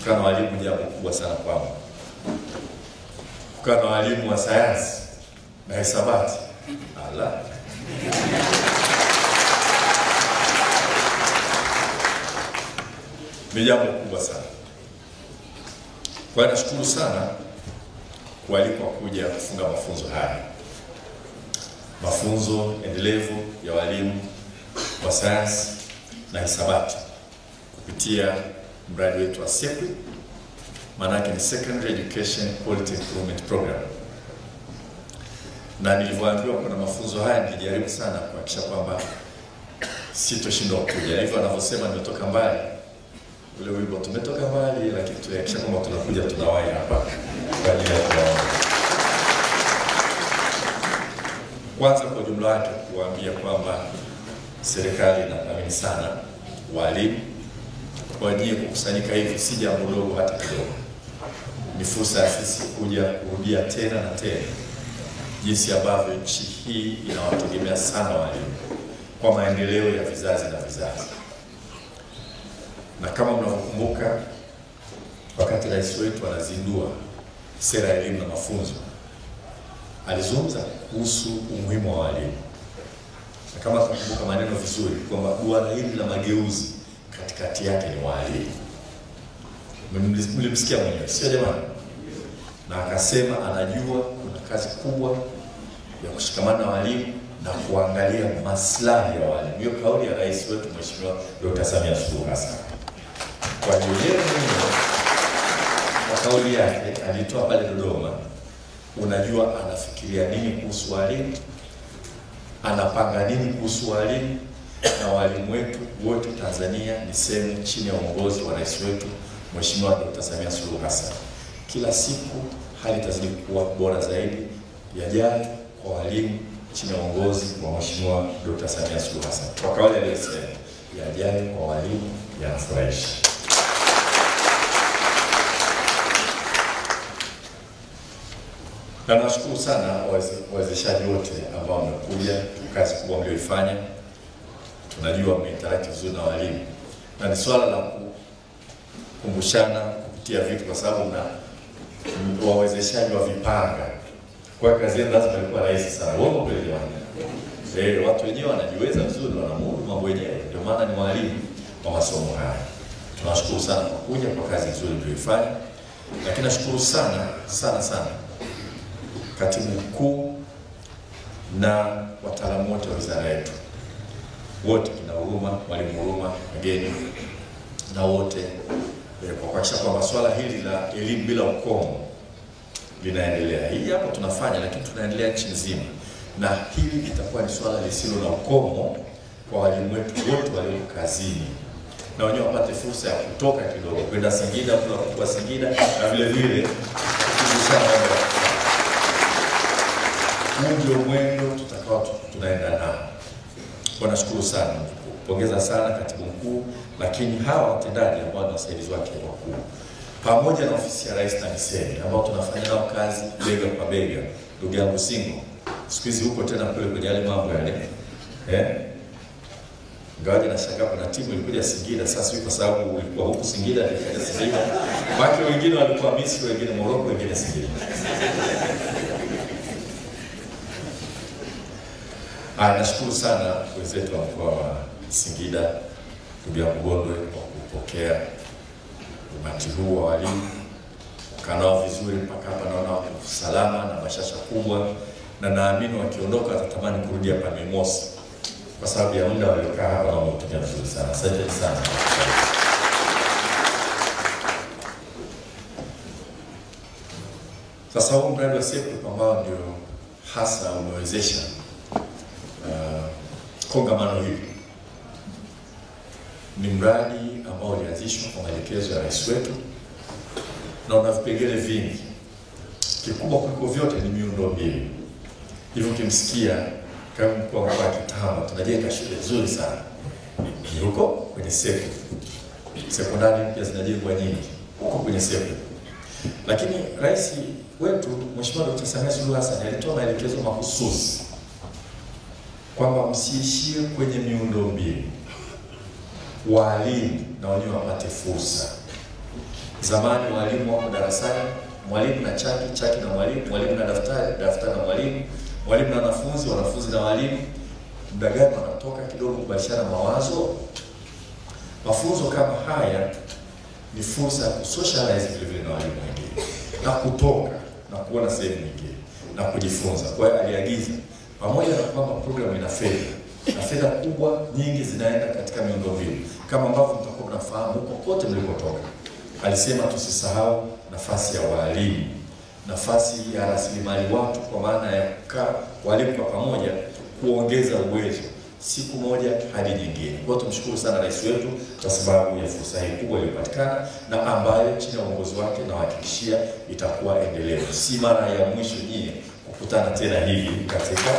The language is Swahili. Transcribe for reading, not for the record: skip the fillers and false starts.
kukaa na walimu ni jambo kubwa sana kwangu. Kukaa na walimu wa sayansi na hisabati, ala. Ni jambo kubwa sana. Kwa hiyo nashukuru sana kualikwa kuja kufunga mafunzo haya. Mafunzo endelevu ya walimu wa sayansi na hisabati kupitia mradi wetu wa SEQUI, maanake ni Secondary Education Quality Improvement Program. Na nilivyoambiwa kuna mafunzo haya nilijaribu sana kuhakikisha kwamba sitoshindwa kuja. Hivyo anavyosema nimetoka mbali, ule wimbo tumetoka mbali, lakini tuhakikisha kwamba tunakuja tunawahi hapa kwa ajili ya kuwaona. Kwanza kwa jumla yake kuambia kwamba serikali inathamini sana walimu. Kwa ajili kukusanyika hivi si jambo dogo hata kidogo. Ni fursa ya sisi kuja kurudia tena na tena jinsi ambavyo nchi hii inawategemea sana walimu kwa maendeleo ya vizazi na vizazi. Na kama mnakumbuka, wakati rais wetu anazindua sera ya elimu na mafunzo, alizungumza kuhusu umuhimu wa walimu. Na kama tunakumbuka maneno vizuri kwamba duara hili la mageuzi katikati yake ni walimu. Mlimsikia mwenyewe, sio jamani? Na akasema anajua kuna kazi kubwa ya kushikamana na walimu na kuangalia maslahi ya walimu. Hiyo kauli ya rais wetu Mheshimiwa Dr. Samia Suluhu Hassan. Kwa hiyo kwa kauli yake alitoa pale Dodoma, unajua anafikiria nini kuhusu walimu, anapanga nini kuhusu walimu, na walimu wetu wote Tanzania ni sehemu chini ya uongozi wa rais wetu Mheshimiwa Dr. Samia Suluhu Hassan. Kila siku hali itazidi kuwa bora zaidi. Yajayo kwa walimu chini ya uongozi wa Mheshimiwa Dr. Samia Suluhu Hassan. Kwa kauli aliyosema, yajayo kwa walimu yanafurahisha. Na nashukuru sana wawezeshaji wote ambao wamekuja, kazi kubwa mlioifanya. Tunajua mmeinteract vizuri na walimu. Na ni swala la kukumbushana kupitia vitu, kwa sababu na wawezeshaji wa vipanga. Kwa kazi yenu lazima ilikuwa rahisi sana. Wao kweli jamani. Watu wenyewe wanajiweza vizuri, wanamudu mambo wenyewe. Ndio maana ni walimu wa masomo haya. Tunashukuru sana kwa kuja, kwa kazi nzuri mlioifanya. Lakini nashukuru sana Katibu Mkuu na wataalamu wote wa wizara yetu. Wote kina Huruma, Mwalimu Huruma, wageni na wote kwa kuhakikisha kwamba swala hili la elimu bila ukomo linaendelea. Hii hapo tunafanya, lakini tunaendelea nchi nzima. Na hili litakuwa ni swala lisilo na ukomo kwa walimu wetu wote walio kazini. Na wenyewe wapate fursa ya kutoka kidogo kwenda Singida, kwa Singida, na vile vile kukumbusha ndio mwendo tutakao tunaenda nao. Kwa nashukuru sana, pongeza sana Katibu Mkuu, lakini hawa watendaji ambao ni wasaidizi wake wakuu, pamoja na ofisi ya Rais TAMISEMI ambao tunafanya nao kazi bega kwa bega. Ndugu yangu Singo, siku hizi huko tena kule kwenye yale mambo yale. Ngawaje na shangaa kuna timu ilikuja Singida, sasa kwa sababu ulikuwa huko Singida ndio Singida. Watu wengine walikuwa Misri, wengine Morocco, wengine Singida. Nashukuru sana wenzetu wa mkoa wa Singida, ndugu yangu Gondwe, kwa kupokea umati huu wa walimu. Kanao vizuri mpaka hapa, naona salama na bashasha kubwa, na naamini wakiondoka watatamani kurudia hapa Mei Mosi kwa sababu ya muda waliokaa hapa na wametumia vizuri sana. Asante sana. Sasa huu mradi wa SEQUI ambao ndio hasa umewezesha kongamano hili ni mradi ambao ulianzishwa kwa maelekezo ya rais wetu na una vipengele vingi. Kikubwa kuliko vyote ni miundombinu. Hivyo kimsikia kama mkuu wa Kitama, tunajenga shule nzuri sana. Ni huko kwenye SEQUI. Sekondari mpya zinajengwa nyingi huko kwenye SEQUI. Lakini rais wetu Mheshimiwa Dr. Samia Suluhu Hassan alitoa maelekezo mahususi kwamba msiishie kwenye miundombinu, walimu na wenyewe wapate fursa. Zamani walimu wako darasani, mwalimu na chaki, chaki na mwalimu, mwalimu na daftari, daftari na mwalimu, mwalimu na wanafunzi, wanafunzi na walimu. Muda gani wanatoka kidogo kubadilishana mawazo? Mafunzo kama haya ni fursa ya kusocialize vile vile na walimu wengine, na kutoka na kuona sehemu nyingine na kujifunza. Kwa hiyo aliagiza, pamoja na kwamba program ina fedha, na fedha kubwa nyingi zinaenda katika miundombinu kama ambavyo mtakuwa mnafahamu huko kote mlikotoka, alisema tusisahau nafasi ya walimu, nafasi ya rasilimali watu, kwa maana ya kukaa walimu kwa pamoja kuongeza uwezo siku moja hadi nyingine. Kwa hiyo tumshukuru sana rais wetu kwa sababu ya fursa hii kubwa iliyopatikana, na ambayo chini ya uongozi wake na hakikishia itakuwa endelevu. Si mara ya mwisho nyie kukutana tena hivi katika